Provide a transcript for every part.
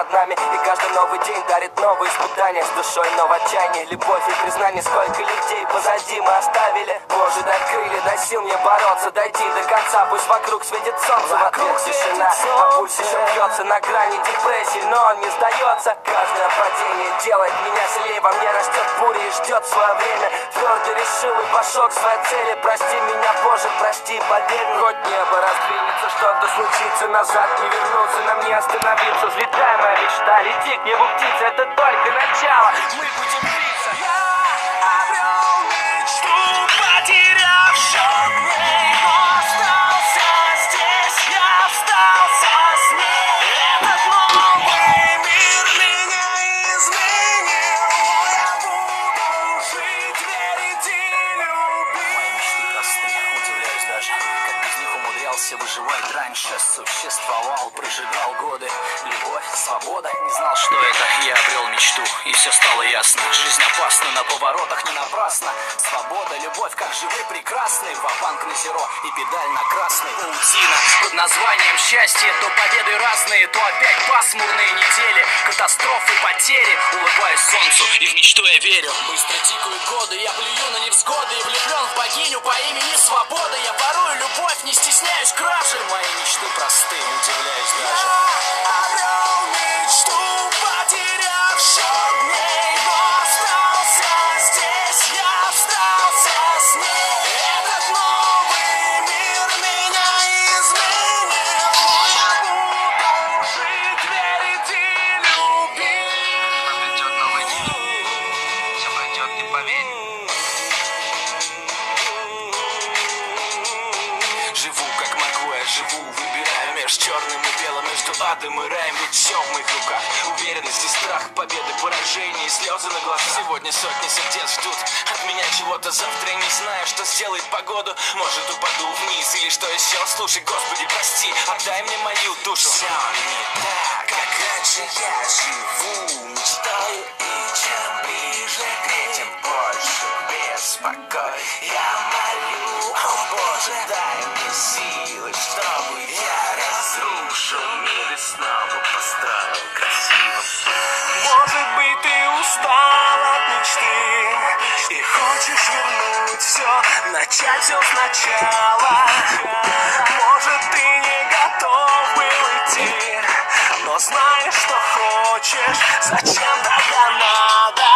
над нами. И каждый новый день дарит новые испытания. С душой, но в отчаянии, любовь и признание. Сколько людей позади мы оставили. Боже, дай крылья, дай сил мне бороться. Дойти до конца, пусть вокруг светит солнце. Вокруг тишина, а пульс еще бьется на грани депрессии, но он не сдается. Каждое падение делает меня сильнее. Во мне растет буря и ждет свое время. Твердо решил и пошел к своей цели. Прости меня, Боже, прости, поверь. Хоть небо раздвинется, что-то случится, назад не вернуться, нам не остановиться. Взлетай, моя мечта, лети к небу, птица, это только начало. Мы будем биться. Я обрел мечту, потеряв счет дней, но остался здесь, я остался с ней. Этот новый мир меня изменил, но я буду жить, верить и любить. Мои мечты просты, удивляюсь даже, как без них умудрялся выживать раньше. Существовал, прожигал годы. Любовь, свобода, не знал, что это. Я обрел мечту, и все стало ясно. Жизнь опасна, на поворотах не напрасно. Свобода, любовь, как живы, прекрасны. Ва-банк на зеро и педаль на красный. Паутина под названием счастье. То победы разные, то опять пасмурные недели. Катастрофы, потери. Улыбаюсь солнцу, и в мечту я верю. Быстро тикают годы, я плюю на невзгоды. И влюблен в богиню по имени Свобода. Я ворую любовь, не стесняюсь кражи. Мои мечты просты, удивляюсь даже. Я обрел мечту, потеряв счет дней, но остался здесь, я остался с ней. Этот новый мир меня изменил, но я буду жить, верить и любить. Придет новый день, все пойдет, ты поверь. Живу как могу, я живу, выбираю между черным и белым, между адом и раем, ведь все в моих руках. Уверенность и страх, победы, поражения и слезы на глазах. Сегодня сотни сердец ждут от меня чего-то, завтра я не знаю, что сделает погоду. Может, упаду вниз или что еще. Слушай, Господи, прости, отдай мне мою душу. Все не так, как раньше я живу, мечтаю, и чем ближе к ней, тем больше беспокой. Я молю, о Боже, дай мне силы, чтобы я разрушил мир и снова построил красивым. Может быть, ты устал от мечты и хочешь вернуть все, начать все сначала. Может, ты не готов был идти, но знаешь, что хочешь, зачем тогда надо?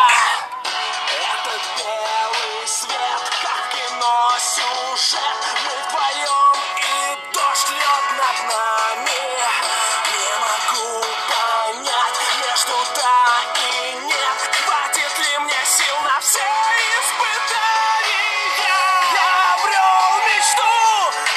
Этот белый свет, как кино сюжет, мы вдвоем и дождь льет над нами. Не могу понять, между да и нет, хватит ли мне сил на все испытания. Я обрел мечту,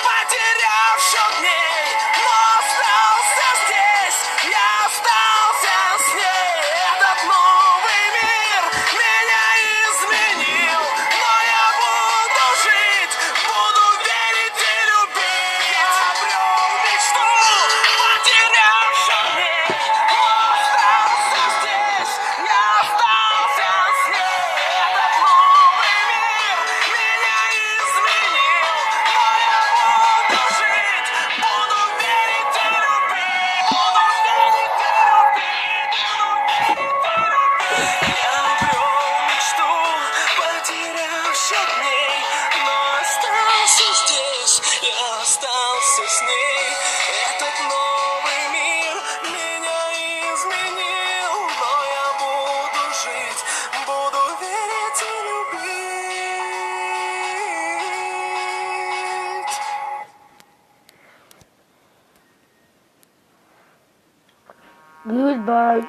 потеряв счет дней, но остался здесь, я остался с ней. Этот новый мир меня изменил, но я буду жить, буду верить и любить. Я обрел мечту, потеряв счет дней, но остался здесь, я остался с ней. Этот новый мир меня изменил, но я буду жить, буду верить и любить, буду верить и любить, Я обрел мечту, потеряв счет дней, но остался здесь, я остался с ней. Этот новый мир меня изменил, но я буду жить, буду верить и любить. Goodbye.